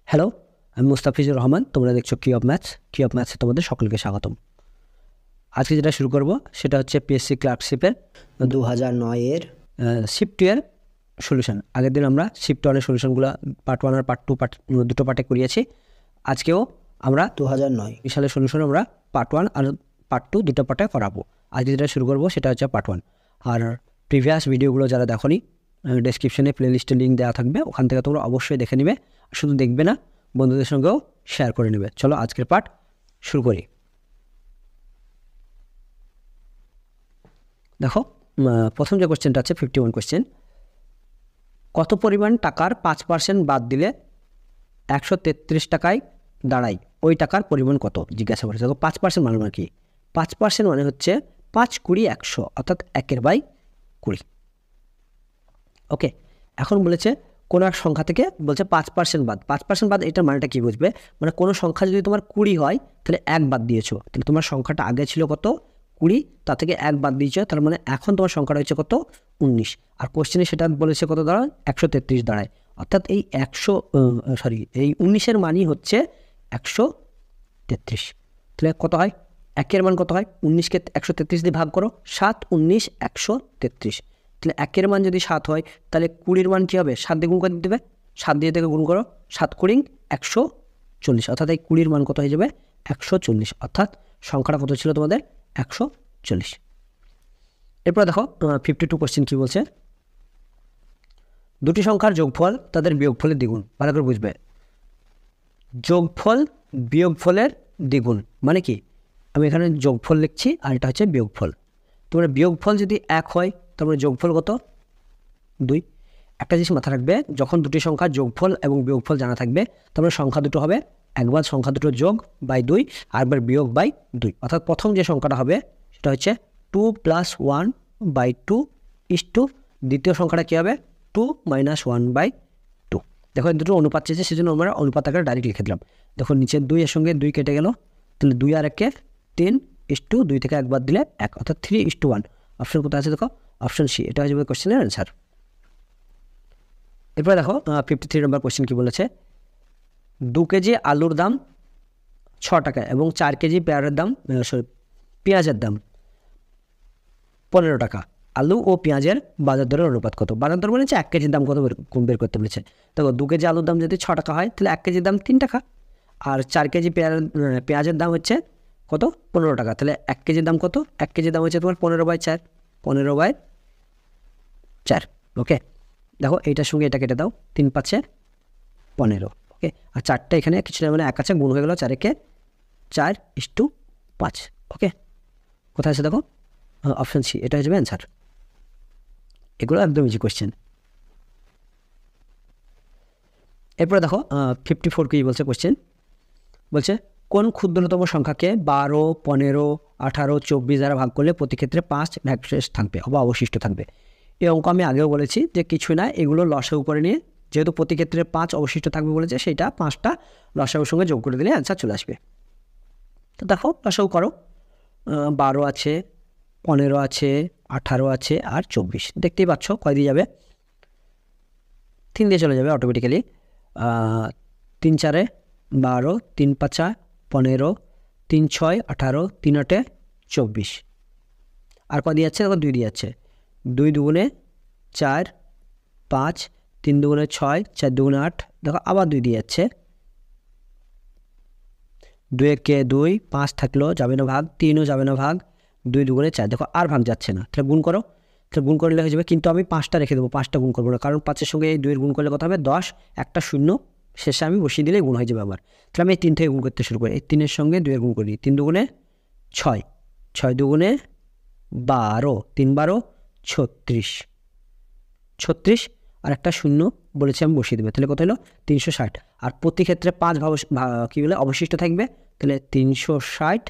Hello, আমি মুস্তাফিজুর রহমান। তোমরা দেখছো কি অফ ম্যাথসে তোমাদের সকলকে স্বাগতম। আজকে যেটা শুরু করব সেটা হচ্ছে পিএসসি ক্লার্কশিপের 2009-এর শিফট 2 এর সলিউশন। আগের দিন আমরা শিফট 1-এর সলিউশনগুলো পার্ট 1 আর পার্ট 2 দুটো পার্টে করিয়েছি। আজকেও আমরা 2009 সালের সলিউশন আমরা পার্ট 1 আর পার্ট 2 দুটো পার্টে করাবো। আজকে যেটা শুরু করব সেটা হচ্ছে পার্ট 1। আর প্রিভিয়াস ভিডিওগুলো যারা দেখোনি, ডেসক্রিপশনে প্লেলিস্টের লিঙ্ক দেওয়া থাকবে, ওখান থেকে তোমরা অবশ্যই দেখে নেবে। শুধু দেখবে না, বন্ধুদের সঙ্গেও শেয়ার করে নেবে। চলো আজকের পার্ট শুরু করি। দেখো, প্রথম যে কোশ্চেনটা আছে 51 কোশ্চেন। কত পরিমাণ টাকার 5% বাদ দিলে 133 টাকায় দাঁড়ায়? ওই টাকার পরিমাণ কত জিজ্ঞাসা করেছে। দেখো 5% মানে কি? 5% মানে হচ্ছে 5, 20, 100, অর্থাৎ 1/20। ওকে, এখন বলেছে কোনো এক সংখ্যা থেকে বলছে 5% বাদ। 5% বাদ, এটার মানেটা কী বুঝবে? মানে কোনো সংখ্যা যদি তোমার 20 হয় তাহলে 1 বাদ দিয়েছো, তাহলে তোমার সংখ্যাটা আগে ছিল কত? 20, তার থেকে 1 বাদ দিয়েছো, তার মানে এখন তোমার সংখ্যাটা হচ্ছে কত? 19। আর কোশ্চেনে সেটা বলেছে কত দাঁড়ায়? 133 দাঁড়ায়। অর্থাৎ এই 19-এর মানই হচ্ছে 133। তাহলে কত হয়? 1-এর মান কত হয়? 19কে 133 দিয়ে ভাগ করো, 7, 19, 133। তাহলে 1-এর মান যদি 7 হয় তাহলে 20-এর মান কী হবে? 7 দিয়ে গুণ করে দেবে। 7 দিয়ে থেকে গুণ করো, 7 20, 140। অর্থাৎ এই 20-এর মান কত হয়ে যাবে? 140। অর্থাৎ সংখ্যাটা কত ছিল তোমাদের? 140। এরপর দেখো 52 কোশ্চেন কী বলছে? দুটি সংখ্যার যোগফল তাদের বিয়োগফলের দ্বিগুণ। ভালো করে বুঝবে, যোগফল বিয়োগফলের দ্বিগুণ মানে কি? আমি এখানে যোগফল লিখছি আর এটা হচ্ছে বিয়োগফল। তোমরা বিয়োগফল যদি 1 হয় তারপরে যোগফল কত? 2। একটা জিনিস মাথা রাখবে, যখন দুটি সংখ্যার যোগফল এবং বিয়োগফল জানা থাকবে তারপরে সংখ্যা দুটো হবে একবার সংখ্যা দুটো যোগ বাই 2 আর একবার বিয়োগ বাই 2। অর্থাৎ প্রথম যে সংখ্যাটা হবে সেটা হচ্ছে 2 + 1/2 = দ্বিতীয় সংখ্যাটা কী হবে? 2 - 1/2। দেখো দুটো অনুপাত চেয়েছে, সেজন্য আমরা অনুপাত আকারে ডাইরেক্ট লিখে দিলাম। দেখো নিচে 2 এর সঙ্গে 2 কেটে গেল, তাহলে 2 আর 1-এ 3 = 2 থেকে 1 বাদ দিলে 1, অর্থাৎ 3:1। অপশন কোথায় আছে? দেখো অপশন সি, এটা হয়ে যাবে কোশ্চেনের অ্যান্সার। এরপরে দেখো 53 নম্বর কোশ্চেন কী বলেছে? 2 কেজি আলুর দাম 6 টাকা এবং 4 কেজি পেঁয়াজের দাম 15 টাকা। আলু ও পেঁয়াজের বাজার দরের অনুপাত কত? বাজার দর বলেছে 1 কেজির দাম কত বের করতে বলেছে। দেখো 2 কেজি আলুর দাম যদি 6 টাকা হয় তাহলে 1 কেজির দাম 3 টাকা, আর 4 কেজি পেঁয়াজের দাম হচ্ছে কত? 15 টাকা। তাহলে 1 কেজির দাম কত? 1 কেজির দাম হচ্ছে তোমার 15/4। 15/4। ওকে, দেখো এইটার সঙ্গে এটা কেটে দাও, 3 × 5 = 15। ওকে, আর 4টা এখানে কিছু না, মানে 1 আছে, গুণ হয়ে গেল 4-এ 4:5। ওকে, কোথায় আছে দেখো? অপশন সি, এটা হয়ে যাবে অ্যান্সার। এগুলো একদম ইজি কোয়েশ্চেন। এরপরে দেখো 54 কী বলছে কোয়েশ্চেন? বলছে কোন ক্ষুদ্রতম সংখ্যাকে 12, 15, 18, 24 দ্বারা ভাগ করলে প্রতি ক্ষেত্রে 5 ভাগশেষ থাকবে বা অবশিষ্ট থাকবে? এই অঙ্ক আমি আগেও বলেছি যে কিছু না, এগুলো লসাগু করে নিয়ে, যেহেতু প্রতি ক্ষেত্রে 5 অবশিষ্ট থাকবে বলেছে, সেইটা 5টা লসাগুর সঙ্গে যোগ করে দিলে অ্যান্সার চলে আসবে। তো দেখো লসাগু করো, 12 আছে, 15 আছে, 18 আছে আর 24। দেখতেই পাচ্ছ কয় দিয়ে যাবে? 3 দিয়ে চলে যাবে অটোমেটিক্যালি। 3 × 4 = 12, 3 × 5 = 15, 3 × 6 = 18, 3 × 8 = 24। আর কয় দিয়ে যাচ্ছে? দেখো 2 দিয়ে যাচ্ছে। 2 × 2 = 4, 5, 3 × 2 = 6, 4 × 2 = 8। দেখো আবার 2 দিয়ে যাচ্ছে। 2 × 2 = 5 থাকলো, যাবে না ভাগ, 3ও যাবে না ভাগ, 2 × 2 = 4। দেখো আর ভাগ যাচ্ছে না, তাহলে গুণ করো। তাহলে গুণ করলে হয়ে যাবে, কিন্তু আমি 5টা রেখে দেবো, 5টা গুণ করবো না, কারণ 5-এর সঙ্গে এই 2-এর গুণ করলে কত হবে? 10, একটা 0 শেষে আমি বসিয়ে দিলেই গুণ হয়ে যাবে আবার। তাহলে আমি এই 3 থেকে গুণ করতে শুরু করি। এই 3-এর সঙ্গে 2-এর গুণ করি, 3 × 2 = 6, 6 × 2 = 12, 3 × 12 = 36, 36 আর একটা 0 বলেছি আমি বসিয়ে দেবে। তাহলে কত হলো? 360। আর প্রতি ক্ষেত্রে 5 কী বলে অবশিষ্ট থাকবে, তাহলে 360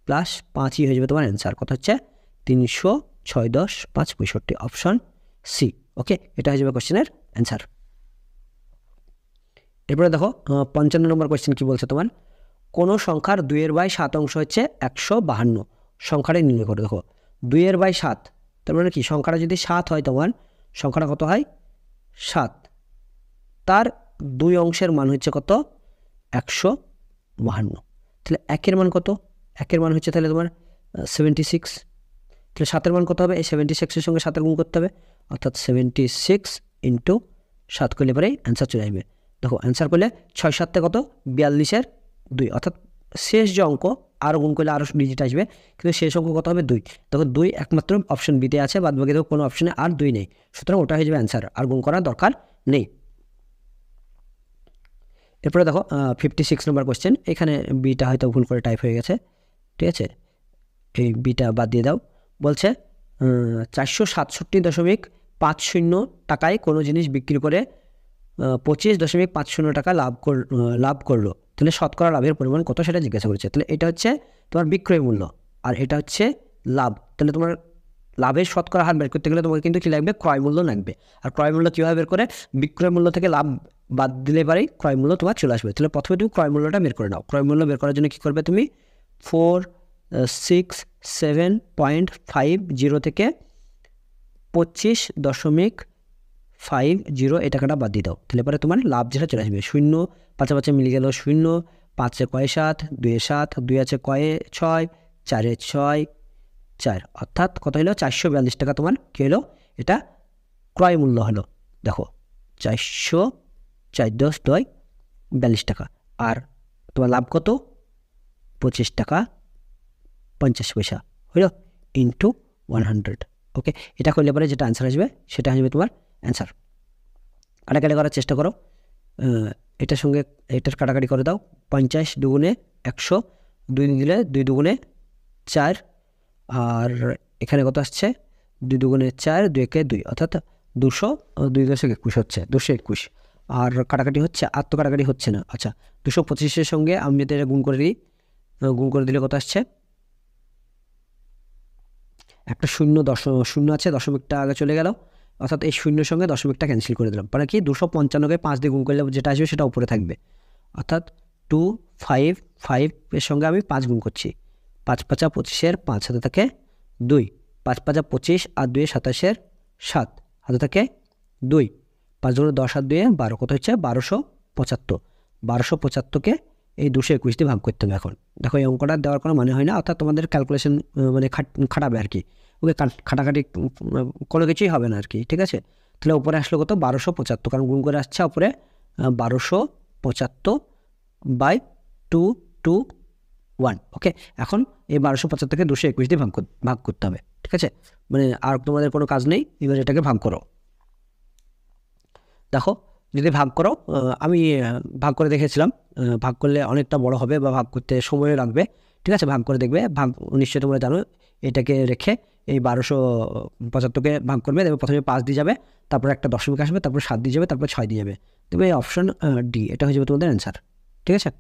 + 5ই হয়ে যাবে তোমার অ্যান্সার। কত হচ্ছে? 300, 6, 10, 5, 65। Option C. ওকে, এটা হয়ে যাবে কোশ্চেনের অ্যান্সার। এরপরে দেখো 55 নম্বর কোশ্চেন কী বলছে তোমার? কোনো সংখ্যার 2/7 অংশ হচ্ছে 152। সংখ্যাটা নির্ণয় করে। দেখো 2/7, তার মানে কি? সংখ্যাটা যদি 7 হয়, তোমার সংখ্যাটা কত হয়? 7, তার 2 অংশের মান হচ্ছে কত? 152। তাহলে একের মান কত? একের মান হচ্ছে তাহলে তোমার 76। তাহলে 7-এর মান কত হবে? এই 76-এর সঙ্গে 7-এর গুণ করতে হবে, অর্থাৎ 76 ইন্টু 7 করলে পরেই অ্যান্সার চলে আসবে। দেখো অ্যান্সার করলে 6-7 কত? 42-এর 2, অর্থাৎ শেষ যে অঙ্ক আরও গুণ করলে আরও ডিজিট আসবে, কিন্তু শেষ অঙ্ক কত হবে? 2। দেখো 2 একমাত্র অপশন বিতে আছে, বাদ বাকি দেখো কোনো অপশনে আর 2 নেই, সুতরাং ওটা হয়ে যাবে অ্যান্সার, আর গুণ করার দরকার নেই। এরপরে দেখো 56 নম্বর কোশ্চেন। এখানে বিটা হয়তো ভুল করে টাইপ হয়ে গেছে, ঠিক আছে, এই বিটা বাদ দিয়ে দাও। বলছে 467.50 টাকায় কোনো জিনিস বিক্রি করে 25.50 টাকা লাভ করলো, তাহলে শতকরা লাভের পরিমাণ কত সেটা জিজ্ঞাসা করেছে। তাহলে এটা হচ্ছে তোমার বিক্রয় মূল্য, আর এটা হচ্ছে লাভ। তাহলে তোমার লাভের শতকরা হার বের করতে গেলে তোমাকে কিন্তু কী লাগবে? ক্রয় মূল্য লাগবে। আর ক্রয় মূল্য কীভাবে বের করে? বিক্রয় মূল্য থেকে লাভ বাদ দিলে পারেই ক্রয় মূল্য তোমার চলে আসবে। তাহলে প্রথমে তুমি ক্রয় মূল্যটা বের করে নাও। ক্রয় মূল্য বের করার জন্য কী করবে? তুমি 467.50 থেকে 25.50 এই টাকাটা বাদ দিয়ে দাও। তাহলে পরে তোমার লাভ যেটা চলে আসবে, 0 5 5 মিলে গেল 0, 5 কয়ে 7, 2 7, 2 আছে কয়ে 6, 4 6 4, অর্থাৎ কত হলো? 442 টাকা তোমার কী হলো? এটা ক্রয় মূল্য হলো। দেখো 442 টাকা, আর তোমার লাভ কত? 25 টাকা 50 পয়সা হলো ইন্টু 100। ওকে, এটা করলে পরে যেটা অ্যান্সার আসবে সেটা আসবে তোমার অ্যান্সার। কাটাকাটি করার চেষ্টা করো, এটার সঙ্গে এটার কাটাকাটি করে দাও। 50 দুগুণে 100, 2 দিলে 2 দুগুণে 4, আর এখানে কত আসছে? 2 দুগুণে 4, 2 একে 2, অর্থাৎ 200, 221 হচ্ছে, 221। আর কাটাকাটি হচ্ছে, আর তো কাটাকাটি হচ্ছে না। আচ্ছা, 225-এর সঙ্গে আমি যদি এটা গুণ করে দিই, গুণ করে দিলে কত আসছে? একটা 0 আছে, দশমিকটা আগে চলে গেল, অর্থাৎ এই 0-এর সঙ্গে দশমিকটা ক্যান্সেল করে দিলাম। মানে কি 255-কে 5 দিয়ে গুণ করলে যেটা আসবে সেটা উপরে থাকবে, অর্থাৎ 255-এর সঙ্গে আমি 5 গুণ করছি। 5 5 25-এর 5 হাতে থাকে 2, 5 5 25 আর 2 27-এর 7 হাতে থাকে 2, 5 দুগুণে 10 আর 2 12, কত হচ্ছে? 1275। 1275-কে এই 221 দিয়ে ভাগ করতে হবে। এখন দেখো এই অঙ্কটা দেওয়ার কোনো মানে হয় না, অর্থাৎ তোমাদের ক্যালকুলেশন মানে খাটাবে আর কি। ওকে, খাটাখাটি কোনো কিছুই হবে না আর কি, ঠিক আছে। তাহলে উপরে আসলো কত? 1275, কারণ গুণ করে আসছে উপরে 1275/221। ওকে, এখন এই 1275-কে 221 দিয়ে ভাগ করতে হবে, ঠিক আছে। মানে আর তোমাদের কোনো কাজ নেই, এবার এটাকে ভাগ করো। দেখো যদি ভাগ করো, আমি ভাগ করে দেখেছিলাম, ভাগ করলে অনেকটা বড় হবে বা ভাগ করতে সময় লাগবে, ঠিক আছে। ভাগ করে দেখবে, ভাগ নিশ্চয়ই তোমরা জানো। এটাকে রেখে এই 1275-কে ভাগ করবে, দেখবে প্রথমে 5 দিয়ে যাবে, তারপর একটা দশমিক আসবে, তারপর 7 দিয়ে যাবে, তারপর 6 দিয়ে যাবে। দেখবে এই অপশন ডি, এটা হয়ে যাবে তোমাদের অ্যান্সার, ঠিক আছে।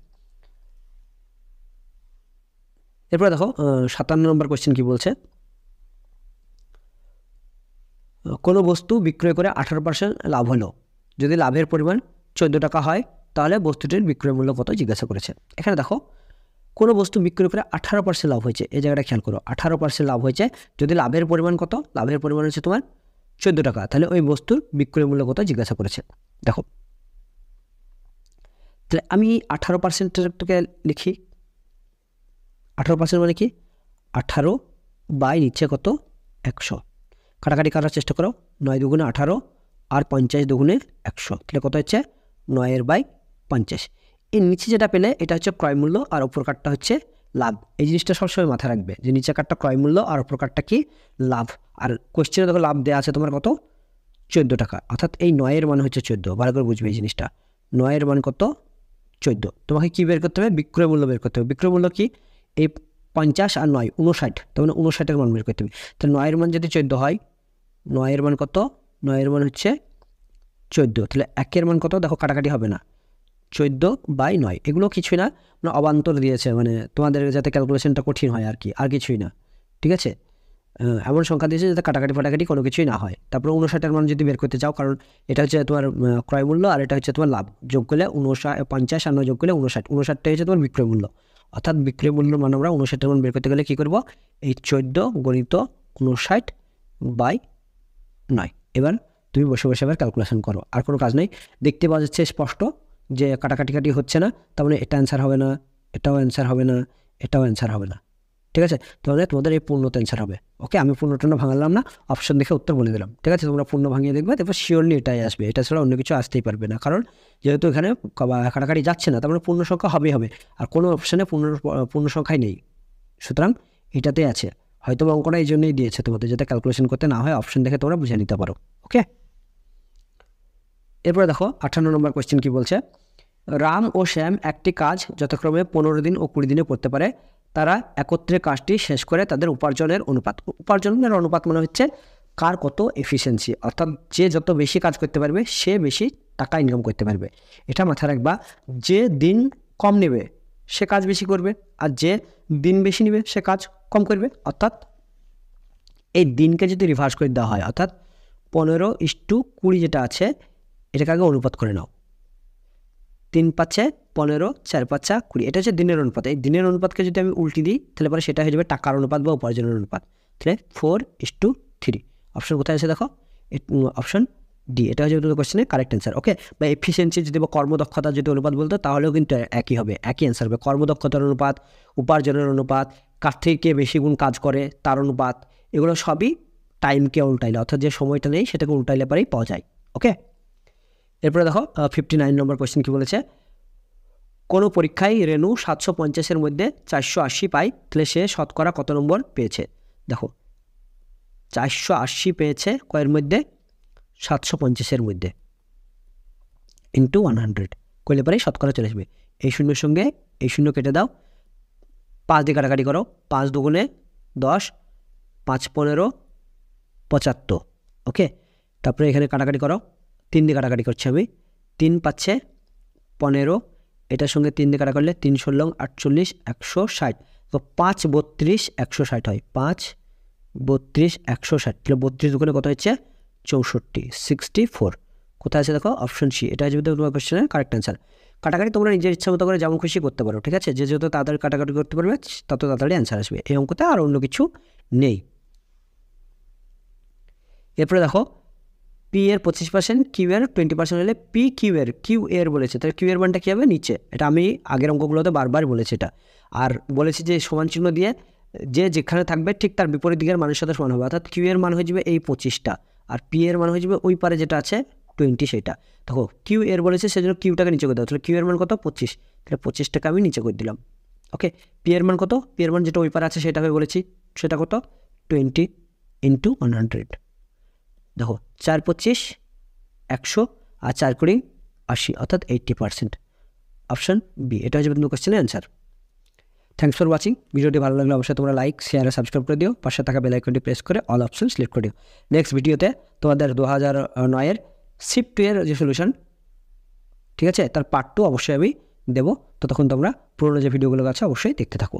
এরপরে দেখো 57 নম্বর কোশ্চেন কি বলছে? কোনো বস্তু বিক্রয় করে 18% লাভ হলো, যদি লাভের পরিমাণ 14 টাকা হয়, তাহলে বস্তুটির বিক্রয় মূল্য কত জিজ্ঞাসা করেছে। এখানে দেখো কোনো বস্তু বিক্রয় করে 18% লাভ হয়েছে, এই জায়গাটা খেয়াল করো, 18% লাভ হয়েছে। যদি লাভের পরিমাণ কত? লাভের পরিমাণ হচ্ছে তোমার 14 টাকা, তাহলে ওই বস্তুর বিক্রয় মূল্য কত জিজ্ঞাসা করেছে। দেখো তাহলে আমি 18%টাকে লিখি। 18% মানে কি? 18 বাই নিচে কত? 100। কাটাকাটি করার চেষ্টা করো, 9 দুগুণে 18 আর 50 দুগুণে 100, তাহলে কত হচ্ছে? 9/50। এর নিচে যেটা পেলে এটা হচ্ছে ক্রয় মূল্য, আর অপর কার্ডটা হচ্ছে লাভ। এই জিনিসটা সবসময় মাথায় রাখবে যে নিচে কার্ডটা ক্রয় মূল্য আর অপর কার্ডটা কি? লাভ। আর কোশ্চেনে দেখো লাভ দেওয়া আছে তোমার কত? 14 টাকা, অর্থাৎ এই 9-এর মান হচ্ছে 14। ভালো করে বুঝবে এই জিনিসটা, 9-এর মান কত? 14। তোমাকে কি বের করতে হবে? বিক্রয় মূল্য বের করতে হবে। বিক্রয় মূল্য কি? এই 50 আর 9 59, তার মানে 59-এর মান বের করতে হবে। তো 9-এর মান যদি 14 হয়, 9-এর মান কত? 9-এর মান হচ্ছে 14। তাহলে 1-এর মান কত? দেখো কাটাকাটি হবে না, 14/9। এগুলো কিছুই না, মানে অবান্তর দিয়েছে, মানে তোমাদের যাতে ক্যালকুলেশনটা কঠিন হয় আর কি, আর কিছুই না, ঠিক আছে। এমন সংখ্যা দিয়েছে যাতে কাটাকাটি ফাটাকাটি কোনো কিছুই না হয়। তারপরে 59-এর মান যদি বের করতে চাও, কারণ এটা হচ্ছে তোমার ক্রয় মূল্য আর এটা হচ্ছে তোমার লাভ, যোগ করলে 50 আর 9 যোগ করলে 59, 59টাই হচ্ছে তোমার বিক্রয় মূল্য। অর্থাৎ বিক্রয় মূল্য মানে আমরা 59-এর মান বের করতে গেলে কী করবো? এই 14 গণিত 59/9। এবার তুমি বসে বসে আবার ক্যালকুলেশন করো, আর কোনো কাজ নেই। দেখতে পাওয়া যাচ্ছে স্পষ্ট যে কাটাকাটি হচ্ছে না, তার মানে এটা অ্যান্সার হবে না, এটাও অ্যান্সার হবে না, এটাও অ্যান্সার হবে না। ঠিক আছে, তাহলে তোমাদের এই পূর্ণটা অ্যান্সার হবে। ওকে, আমি পূর্ণটা ভাঙালাম না, অপশন দেখে উত্তর বলে দিলাম। ঠিক আছে, তোমরা পূর্ণ ভাঙিয়ে দেখবে, তারপর শিওরলি এটাই আসবে, এটা ছাড়া অন্য কিছু আসতেই পারবে না, কারণ যেহেতু এখানে কাটাকাটি যাচ্ছে না, তার মানে পূর্ণ সংখ্যা হবেই হবে, আর কোনো অপশানে পূর্ণ সংখ্যাই নেই, সুতরাং এটাতেই আছে। হয়তো অঙ্কটা এই জন্যই দিয়েছে তোমাদের, যাতে ক্যালকুলেশন করতে না হয়, অপশন দেখে তোমরা বুঝে নিতে পারো। ওকে, এরপরে দেখো 58 নম্বর কোয়েশ্চেন কি বলছে, রাম ও শ্যাম একটি কাজ যথাক্রমে 15 দিন ও 20 দিনে করতে পারে, তারা একত্রে কাজটি শেষ করে তাদের উপার্জনের অনুপাত মানে হচ্ছে কার কত এফিসিয়েন্সি, অর্থাৎ যে যত বেশি কাজ করতে পারবে সে বেশি টাকা ইনকাম করতে পারবে। এটা মাথায় রাখবা, যে দিন কম নেবে সে কাজ বেশি করবে, আর যে দিন বেশি নেবে সে কাজ কম করবে। অর্থাৎ এই দিনকে যদি রিভার্স করে দেওয়া হয়, অর্থাৎ 15:20 যেটা আছে, এটাকে আগে অনুপাত করে নাও, 3 5 15, 4 5 20, এটা হচ্ছে দিনের অনুপাত। এই দিনের অনুপাতকে যদি আমি উল্টি দিই, তাহলে পরে সেটা হয়ে যাবে টাকার অনুপাত বা উপার্জনের অনুপাত। তাহলে 4:3। অপশন কোথায় আছে দেখো, অপশন ডি, এটা হচ্ছে তোমাদের কোয়েশ্চেনের কারেক্ট অ্যান্সার। ওকে, বা এফিসিয়েন্সি যদি বা কর্মদক্ষতা যদি অনুপাত বলতো, তাহলেও কিন্তু একই হবে, একই অ্যান্সার হবে। কর্মদক্ষতার অনুপাত, উপার্জনের অনুপাত, কার থেকে বেশি গুণ কাজ করে তার অনুপাত, এগুলো সবই টাইমকে উল্টাইলে, অর্থাৎ যে সময়টা নেই সেটাকে উল্টাইলে পরেই পাওয়া যায়। ওকে, এরপরে দেখো 59 নম্বর কোয়েশ্চেন কি বলেছে, কোনো পরীক্ষায় রেণু 750-এর মধ্যে 480 পায়, তাহলে সে শতকরা কত নম্বর পেয়েছে। দেখো 480 পেয়েছে কয়ের মধ্যে, 750-এর মধ্যে, ইন্টু 100 করলে পরে শতকরা চলে আসবে। এই শূন্যের সঙ্গে এই শূন্য কেটে দাও, 5 দিয়ে কাটাকাটি করো, 5 দুগুণে 10, 5 15 75। ওকে, তারপরে এখানে কাটাকাটি করো, 3 দিয়ে কাটাকাটি করছি আমি, 3 5 15, এটার সঙ্গে 3 দিয়ে কাটা করলে 3 16 48 160, তো 5 32 160 হয়, 5 32 160, তাহলে 32 দুগুণে কত হচ্ছে 64, 64। কোথায় আছে দেখো, অপশন সি, এটা হচ্ছে তোমার কোয়েশ্চেনের কারেক্ট অ্যান্সার। কাটাকাটি তোমরা নিজের ইচ্ছা মতো করে যেমন খুশি করতে পারো। ঠিক আছে, যে যত তাড়াতাড়ি কাটাকাটি করতে পারবে তত তাড়াতাড়ি অ্যান্সার আসবে, এই অঙ্কতে আর অন্য কিছু নেই। এরপরে দেখো, পি এর 25%, কিউ এর 20% হলে পি কিউ এর বলেছে, তাহলে কিউ এর মানটা কী হবে নিচে। এটা আমি আগের অঙ্কগুলোতে বারবার বলেছি এটা, আর বলেছি যে সমান চিহ্ন দিয়ে যে যেখানে থাকবে ঠিক তার বিপরীত দিকের মানের সাথে সমান হবে, অর্থাৎ কিউ এর মান হয়ে যাবে এই 25টা, আর পি এর মান হয়ে যাবে ওই পারে যেটা আছে 20 সেটা। দেখো কিউ এর বলেছে, সেজন্য কিউটাকে নিচে করে দাও, তাহলে কিউ এর মান কত 25, তাহলে 25টাকে আমি নিচে করে দিলাম। ওকে, পি এর মান কত, পি এর মান যেটা ওই পারে আছে সেটা আমি বলেছি, সেটা কত 20 × 100। দেখো 4 25 100, আর 4 20 80, অর্থাৎ 80%। অপশন বি, এটা হচ্ছে তোমার কোয়েশ্চেনের অ্যান্সার। Thanks for watching. ভিডিওটি ভালো লাগলে অবশ্যই তোমরা লাইক, শেয়ার আর সাবস্ক্রাইব করে দিও, পাশে থাকা বেল আইকনটি প্রেস করে অল অপশন সিলেক্ট করে দিও। নেক্সট ভিডিওতে তোমাদের 2009-এর শিফট 2 এর যে সলিউশন, ঠিক আছে, তার পার্ট 2 অবশ্যই আমি দেবো। ততক্ষণ তোমরা পুরোনো যে ভিডিওগুলো আছে অবশ্যই দেখতে থাকো।